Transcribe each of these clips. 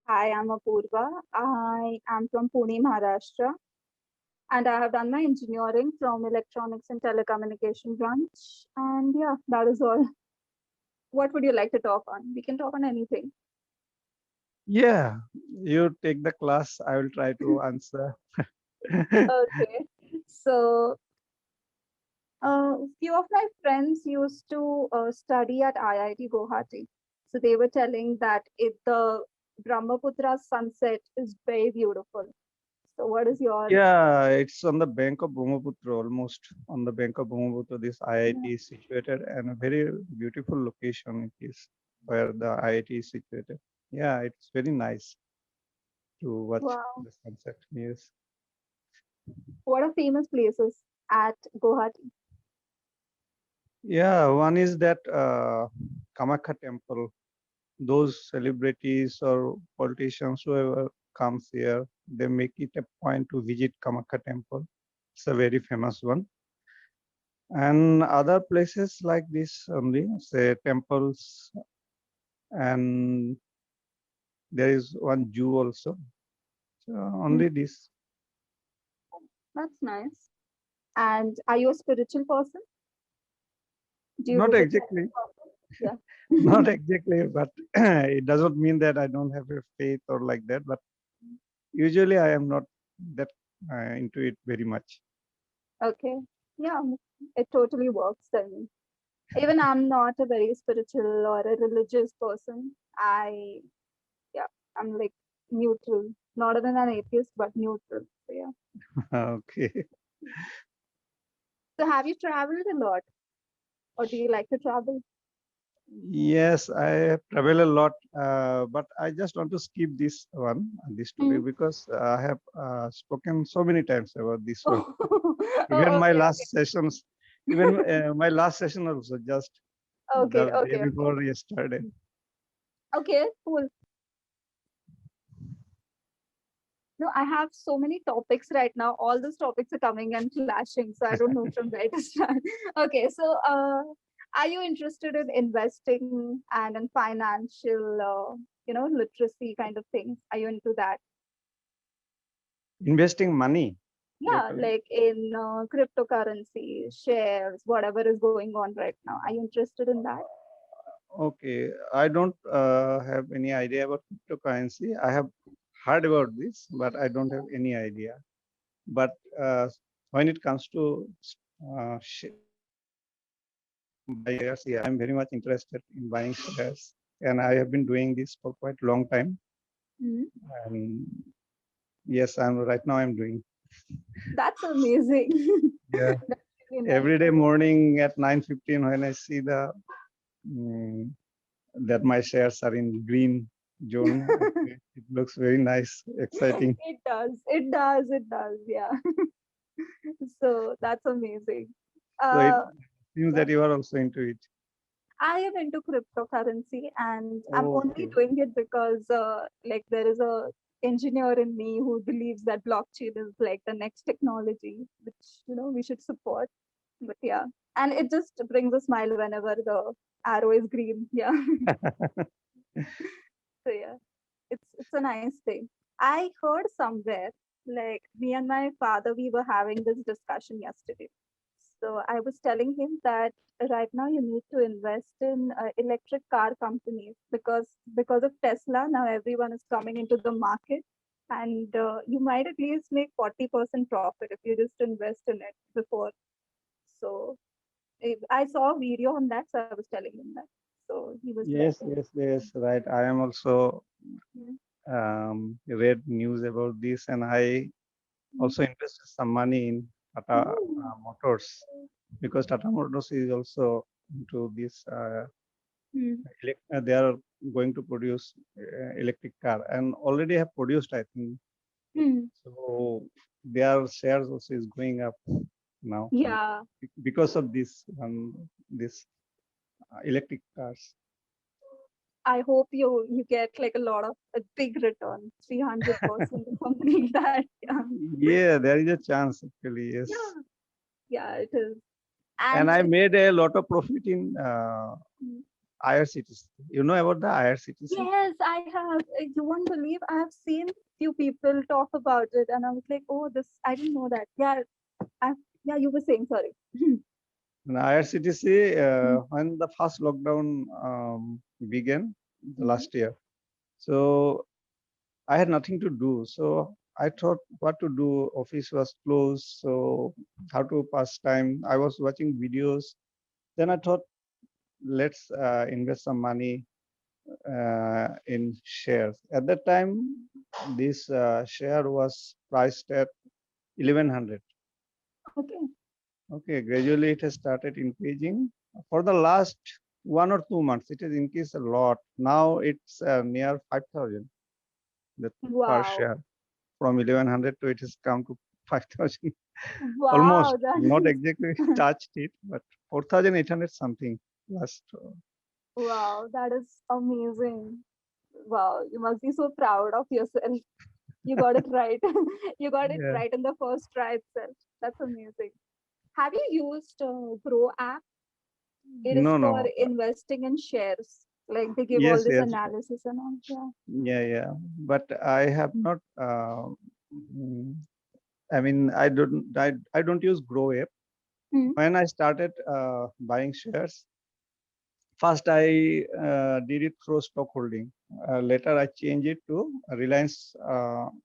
Hi, I'm Apurva. I am from Pune, Maharashtra, and I have done my engineering from Electronics and Telecommunication branch. And yeah, that is all. What would you like to talk on? We can talk on anything. Yeah, you take the class. I will try to answer. Okay. So, few of my friends used to study at IIT Guwahati. So they were telling that the Brahmaputra sunset is very beautiful. So, what is your Yeah, it's on the bank of Brahmaputra, almost on the bank of Brahmaputra. This IIT is situated, and a very beautiful location it is where the IIT is situated. Yeah, it's very nice to watch wow? the sunset. Yes. What are famous places at Guwahati? Yeah, one is that Kamakha temple. Those celebrities or politicians, whoever comes here, they make it a point to visit Kamakha temple. It's a very famous one. And other places like this only, say temples, and there is one zoo also. So Mm, only this. that's nice. And are you a spiritual person? Do you Not visit exactly, temples? not Yeah. exactly, but it doesn't mean that I don't have a faith or like that. But usually I am not that into it very much. Okay. Yeah, it totally works then. Even I'm not a very spiritual or a religious person. Yeah, I'm like neutral. Not even an atheist, but neutral. So yeah. Okay. So have you traveled a lot, or do you like to travel? Yes, I travel a lot, but I just want to skip this one, this topic, Hmm. because I have spoken so many times about this one. Even Oh, my okay, last sessions, even my last session also just okay, the day okay, okay. before yesterday. Okay, cool. No, I have so many topics right now. All those topics are coming and clashing, so I don't know from where to start. Okay, so are you interested in investing and in financial, literacy kind of things? Are you into that? Investing money, you're Yeah, telling. like in cryptocurrency, shares, whatever is going on right now. Are you interested in that? Okay, I don't have any idea about cryptocurrency. I have heard about this, but I don't have any idea. But when it comes to buy shares, yeah, I'm very much interested in buying shares, and I have been doing this for quite a long time. Mhm. And yes, I'm right now. I'm doing. That's amazing. Yeah, That's really nice. every day morning at 9:15 when I see the mm, that my shares are in green zone, it looks very nice, exciting. It does. It does. It does. Yeah. So that's amazing. So it Uh, seems yeah. that you are also into it. I am into cryptocurrency and I'm only Okay. doing it because like there is a engineer in me who believes that blockchain is like the next technology which we should support. But yeah. And it just brings a smile whenever the arrow is green. Yeah. So yeah. It's a nice thing. I heard somewhere like me and my father we were having this discussion yesterday. So I was telling him that right now you need to invest in electric car companies because of Tesla now everyone is coming into the market and you might at least make 40% profit if you just invest in it before. So I saw a video on that, so I was telling him that. So he was like, Yes, yes, yes, right. I am also "Mm, read news about this, and I mm, also invested some money in Tata mm, Motors, because Tata Motors is also into this. mm, They are going to produce electric car, and already have produced, I think. mm." So their shares also is going up now Yeah, because of this electric cars. I hope you get like a lot of a big return, 300% or something like that. Yeah, Yeah, there is a chance actually. Yes, yeah, yeah, it is. and And I it's made a lot of profit in mm, IRCTC. You know about the IRCTC? Yes, I have. You won't believe I have seen few people talk about it, and I was like, oh, this I didn't know that. Yeah, yeah, you were saying sorry. And IRCTC, Mm, when the first lockdown began the mm, last year, so I had nothing to do. So I thought what to do. Office was closed, so how to pass time. I was watching videos. Then I thought, let's invest some money in shares. At that time, this share was priced at 1100. Okay. Okay, gradually it has started increasing. For the last 1 or 2 months, it has increased a lot. Now it's near 5,000 the per Wow. share. From 1100 to it has come to 5,000. Almost, Wow, that not is exactly touched it, but 4,800 something last. wow, that is amazing. Wow, you must be so proud of yourself. You got it right. You got it Yeah. right in the first try itself. That's amazing. Have you used Grow app? It is No, for no. investing in shares. Like they give all Yes, this yes. analysis and all. Yeah. Yeah, yeah. But I have not. Mm, I mean, I don't use Grow app. Hmm. When I started buying shares, first I did it through stock holding. Later I changed it to Reliance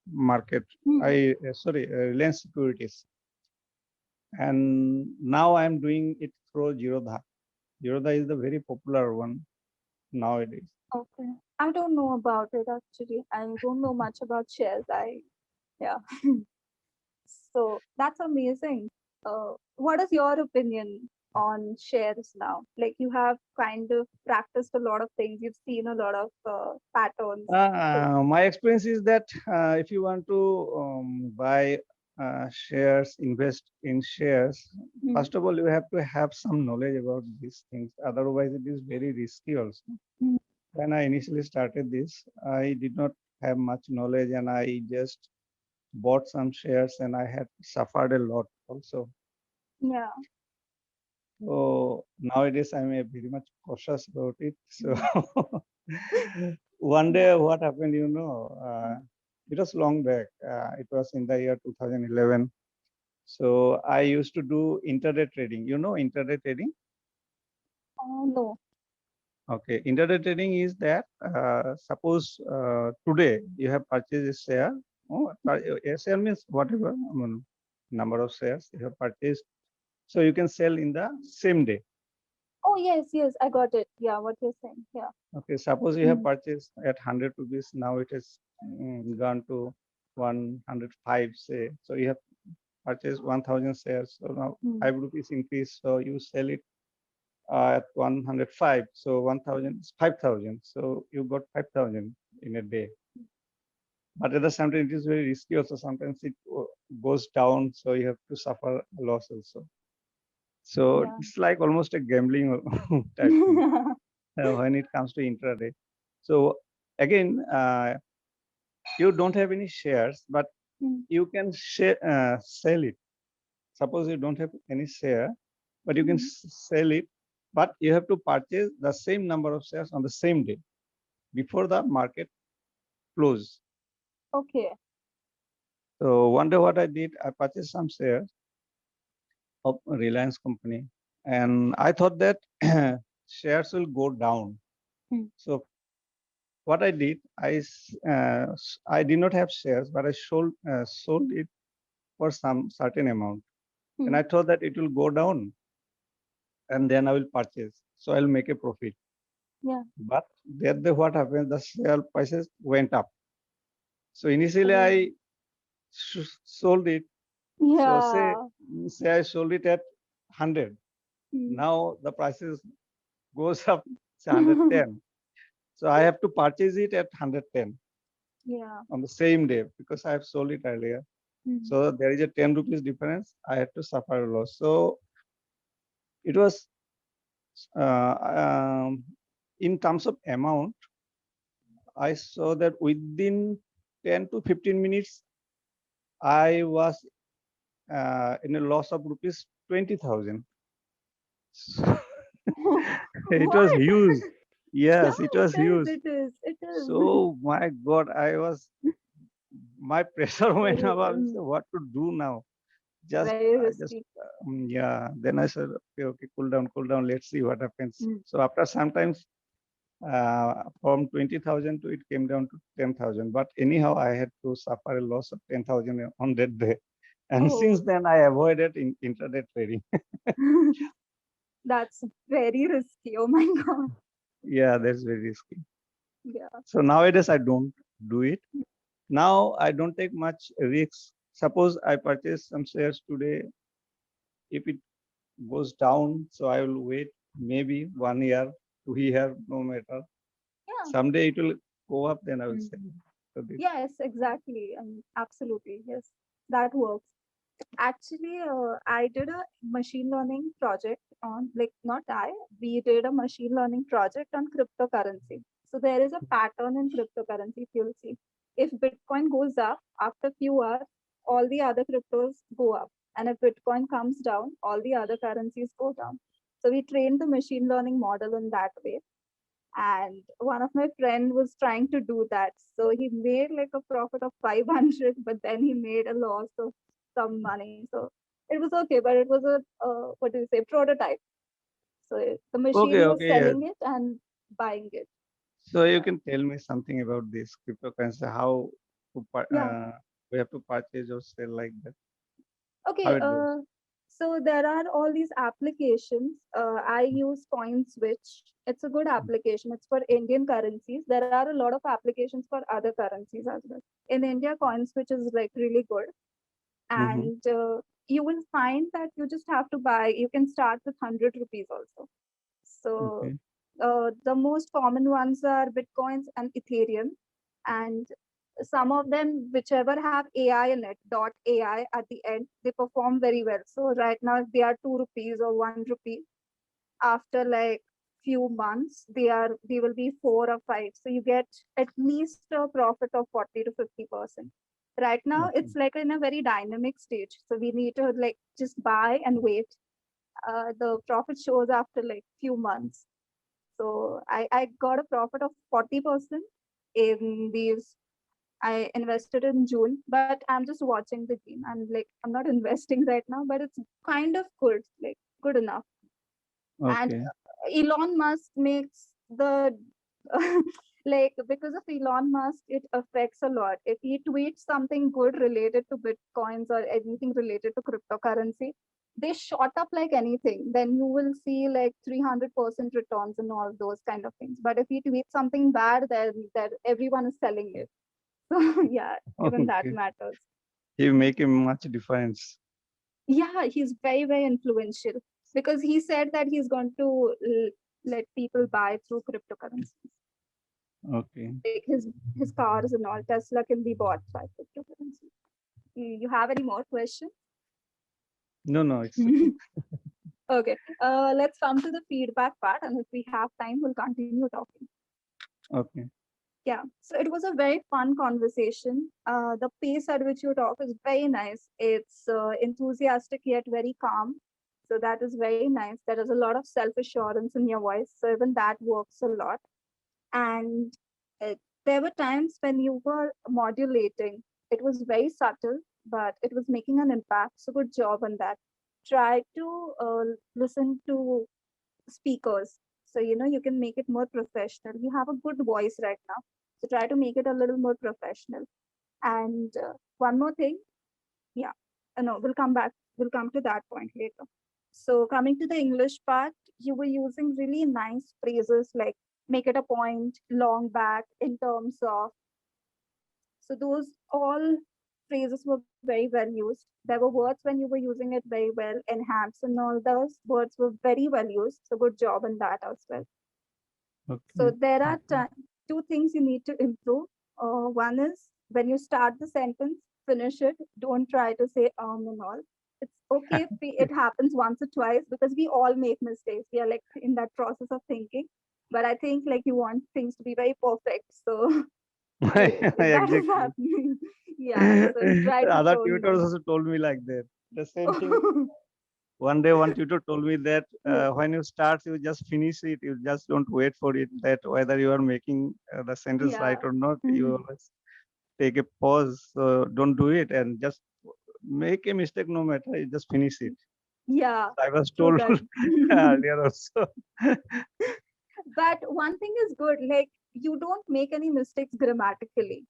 Market. Hmm. Reliance Securities. And now I'm doing it through Jirodha. Jirodha is the very popular one nowadays. Okay. I don't know about it actually. I don't know much about shares. Yeah. So that's amazing. What is your opinion on shares now? Like you have kind of practiced a lot of things. You've seen a lot of patterns. So, My experience is that if you want to buy shares, invest in shares, hmm, first of all, you have to have some knowledge about these things. Otherwise, it is very risky also. hmm, When I initially started this, I did not have much knowledge and I just bought some shares and I had suffered a lot also. yeah. So nowadays I'm very much cautious about it. So Hmm, one day yeah. what happened, it was long back. It was in the year 2011. So I used to do intraday trading. You know intraday trading? Oh no. Okay, intraday trading is that suppose today you have purchased a share. A share means whatever number of shares you have purchased. So you can sell in the same day. Oh yes, yes, I got it. Yeah, what you're saying. Yeah. Okay, suppose you have Hmm, purchased at 100 rupees, now it has gone to 105, say. So you have purchased 1,000 shares. So now hmm, 5 rupees increase. So you sell it at 105. So 1,000 is 5,000. So you got 5,000 in a day. But at the same time, it is very risky also. Sometimes it goes down. So you have to suffer a loss also. So yeah. it's like almost a gambling type thing when it comes to intraday. So again, you don't have any shares, but Hmm, you can sell it. Suppose you don't have any share, but you can hmm. sell it, but you have to purchase the same number of shares on the same day before the market close. Okay. So one day what I did, I purchased some shares of Reliance company, and I thought that shares will go down. Hmm, So what I did, I did not have shares, but I sold it for some certain amount, and hmm. I thought that it will go down and then I will purchase. So I'll make a profit. Yeah. But what happened? The share prices went up. So initially Oh. I sold it. So Yeah. say I sold it at 100. Hmm. Now the prices goes up to 110. So I have to purchase it at 110 Yeah. on the same day because I have sold it earlier. Hmm. So there is a 10 rupees difference. I had to suffer a loss. So it was uh, um, in terms of amount, I saw that within 10 to 15 minutes, I was in a loss of rupees 20,000. It was What? huge. Yeah, Yes, it was it is. huge. It is. It is. So my God, my pressure went Very, up. I was, what to do now? Just, very I just, risky. yeah. Then I said, okay, okay, cool down, cool down. Let's see what happens. Mm. So after sometimes, from 20,000 to it came down to 10,000. But anyhow, I had to suffer a loss of 10,000 on that day. And since Oh, then, I avoided intraday trading. that's very risky. Oh my God. Yeah, that's very risky. Yeah. So nowadays, I don't do it. Now I don't take much risks. Suppose I purchase some shares today, if it goes down, so I will wait maybe 1 year, 2 year, no matter. Yeah. Someday it will go up, then I will Mm. sell. So this, Yes, exactly. Absolutely. Yes, that works. Actually, I did a machine learning project on, like, not I, we did a machine learning project on cryptocurrency. So there is a pattern in cryptocurrency, if you'll see. If Bitcoin goes up, after few hours, all the other cryptos go up. And if Bitcoin comes down, all the other currencies go down. So we trained the machine learning model in that way. And one of my friend was trying to do that, so he made like a profit of 500, but then he made a loss of some money. So it was okay, but it was a what do you say, prototype. So the okay, machine was okay. selling it and buying it. So you Yeah. can tell me something about this cryptocurrency, how to, Yeah. we have to purchase or sell like that, how Okay. it goes. So there are all these applications. I use CoinSwitch. It's a good application. It's for Indian currencies. There are a lot of applications for other currencies as well. In India, CoinSwitch is like really good, Mm-hmm. and you will find that you just have to buy. You can start with 100 rupees also. So Okay. the most common ones are Bitcoins and Ethereum, and some of them, whichever have AI in it, dot AI at the end, they perform very well. So right now, if they are 2 rupees or 1 rupee, after like few months, they will be 4 or 5. So you get at least a profit of 40 to 50%. Right now, Okay. it's like in a very dynamic stage. So we need to like just buy and wait. The profit shows after like few months. So I got a profit of 40% in these. I invested in June, but I'm just watching the game. I'm not investing right now, but it's kind of good, like good enough. And Okay. Elon Musk makes the like, because of Elon Musk, it affects a lot. If he tweets something good related to bitcoins or anything related to cryptocurrency, they shot up like anything. Then you will see like 300% returns and all those kind of things. But if he tweets something bad, then that everyone is selling it. So yeah, even that Okay. matters. You make a much difference. Yeah, he's very, very influential because he said that he's going to let people buy through cryptocurrencies. Okay. Like his cars and all, Tesla can be bought by cryptocurrency. You have any more questions? No, no, it's okay. Okay, let's come to the feedback part, and if we have time, we'll continue talking. Okay. Yeah, so it was a very fun conversation. The pace at which you talk is very nice. It's enthusiastic yet very calm. So that is very nice. There is a lot of self assurance in your voice. So even that works a lot. And uh, there were times when you were modulating. It was very subtle, but it was making an impact. So good job on that. Try to listen to speakers. So, you can make it more professional. You have a good voice right now. So try to make it a little more professional. And one more thing, yeah, no, we'll come back. We'll come to that point later. So coming to the English part, you were using really nice phrases like make it a point, long back, in terms of. So those all phrases were very well used. There were words when you were using it very well, enhance and all those words were very well used. So good job on that as well. So Okay. there are Thank you. two things you need to improve. One is when you start the sentence, finish it. Don't try to say and all. It's okay if it happens once or twice because we all make mistakes. We are like in that process of thinking. But I think like you want things to be very perfect. So if that is Exactly. happening, yeah. So try to Other tone tutors down. also told me like that. The same thing. One day, one tutor told me that Yes. when you start, you just finish it. You just don't wait for it. That whether you are making the sentence right Yeah. or not, you Mhm. always take a pause. So don't do it and just make a mistake no matter. You just finish it. Yeah. I was True told that. earlier also. But one thing is good, like you don't make any mistakes grammatically.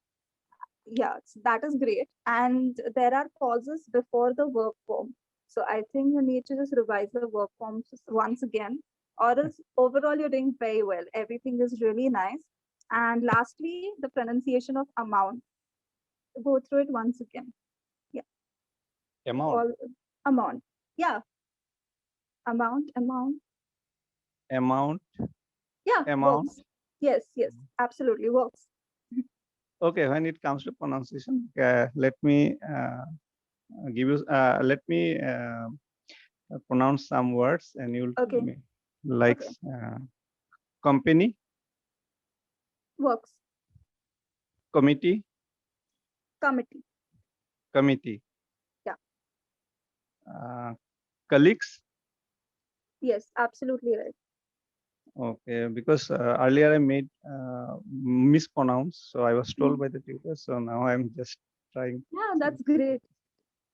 Yes, that is great. And there are pauses before the verb form. So I think you need to just revise the verb forms once again, or else overall you're doing very well. Everything is really nice. And lastly, the pronunciation of amount. Go through it once again. Yeah, Amount, all amount. Yeah, amount. amount, Yeah, amount. works. Yes, absolutely works. Okay, when it comes to pronunciation, let me give you. Let me pronounce some words, and you'll tell Okay, me. Like okay, company, works. committee, Committee. committee, Yeah, uh, colleagues. yes, absolutely right. Okay, because earlier I made mispronounce, so I was told Mhm. by the tutor. So now I'm just trying Yeah, to. that's great.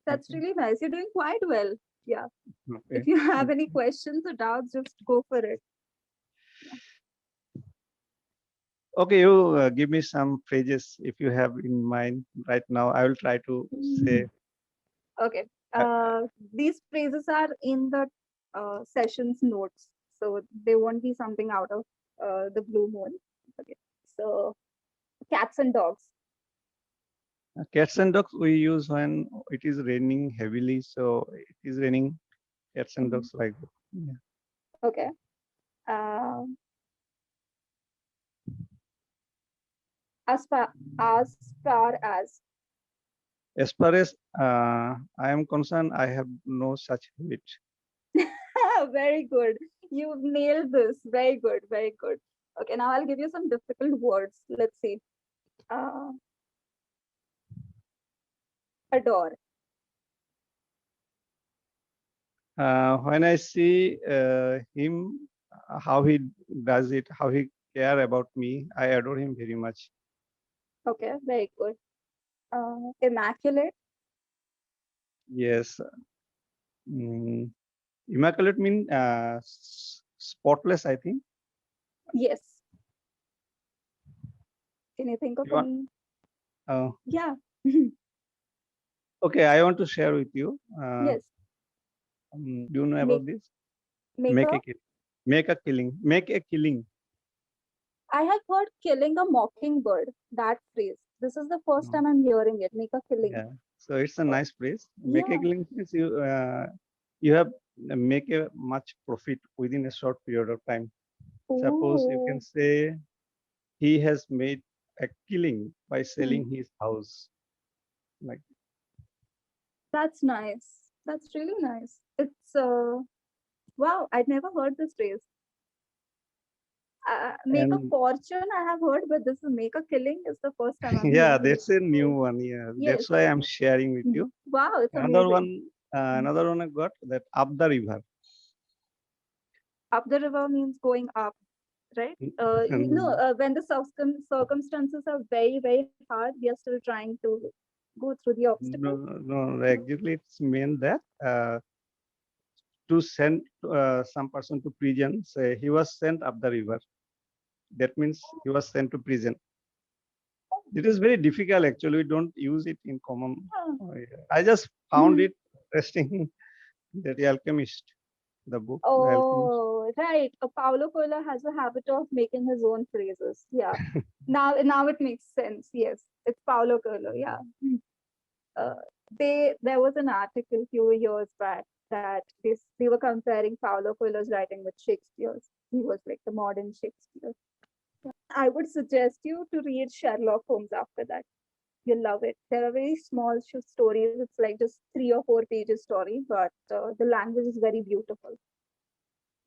That's Okay, really nice. You're doing quite well. Yeah. okay. If you have Thank any you. questions or doubts, just go for it. Okay, you give me some phrases if you have in mind right now. I will try to say. Okay. Uh, These phrases are in the session's notes, so they won't be something out of the blue moon. Okay. So cats and dogs. Cats and dogs we use when it is raining heavily. So it is raining cats and Mhm. dogs like that. Yeah. Okay. Um as far as As far as I am concerned, I have no such habit. very good. You've nailed this. Very good. Very good. Okay. Now I'll give you some difficult words. Let's see. Uh, adore. When I see him, how he does it, how he care about me, I adore him very much. Okay. Very good. Immaculate. Yes. Mm, immaculate mean spotless, I think. Yes. Can you think of You want, any? uh, Yeah. okay, I want to share with you. Yes. Do you know Make about this? make Make a. a kill. Make a killing. Make a killing. I have heard killing a mockingbird. That phrase. This is the first No. time I'm hearing it. Make a killing. Yeah. So it's a Oh, nice phrase. Make a yeah. killing means you have make a much profit within a short period of time. Suppose you can Oh, say he has made a killing by hmm. selling his house. Like That's nice. That's really nice. It's wow. I'd never heard this phrase. Make a and fortune. I have heard, but this is make a killing is the first time I'm yeah, hearing it. that's a new Oh, one. Yeah, yes. that's why I'm sharing with you. Wow, it's Another amazing. one, Mm. another one I got that up the river. Up the river means going up, right? No, And when the circumstances are very, very hard, we are still trying to go through the no, obstacle. no, No? exactly, it's meant that to send some person to prison, say he was sent up the river. That means he was sent to prison. It is very difficult actually. We don't use it in common. Ah. I just found Hmm. it interesting that The Alchemist, the book, The Alchemist. Oh, right. Paulo Coelho has a habit of making his own phrases. Yeah. Now it makes sense. Yes, it's Paulo Coelho. Yeah. Uh, there was an article few years back that they were comparing Paulo Coelho's writing with Shakespeare's. He was like the modern Shakespeare. I would suggest you to read Sherlock Holmes after that. You'll love it. There are very small stories. It's like just 3 or 4 pages story, but the language is very beautiful.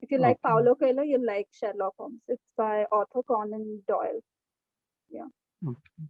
If you like Okay. Paulo Coelho, you'll like Sherlock Holmes. It's by author Conan Doyle. Yeah. Okay.